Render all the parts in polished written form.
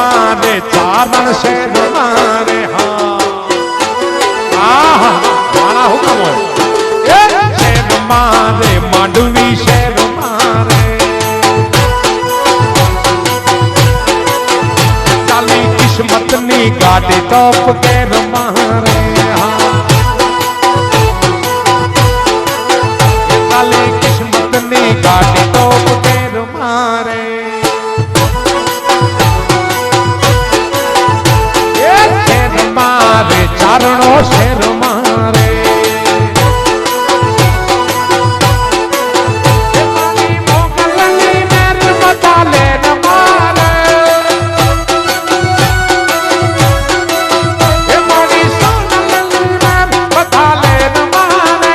मारे चारण शेर मारे हाँ मारा हुक्म हो शेर मारे मांडवी शेर मारे चाली किस्मत नी गाड़ी टॉप केर मारे हाँ चाली किस्मत नी गाड़ी टॉप केर मारे मारे चारणों शेर मारे मोगलनी मेर बता ले न मारे मारी सोनलनी मेर बता ले न मारे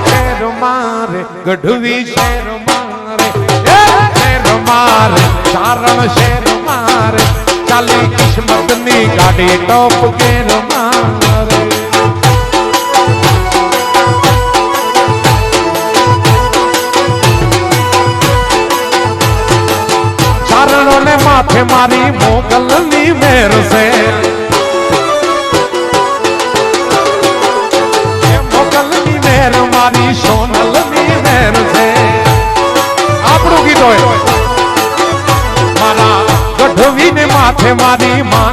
शेर मारे गढ़वी शेर मारे शेर मारे चारण शेर मारे चाली किस्मत नी गाड़ी टॉप केर मारे चारणों ने माथे मारी मोगल नी मेर से मोगल नी मेर मारी सोनल नी मेर से आपड़ू गीत होए मारा गढ़वी ने माथे मारी मां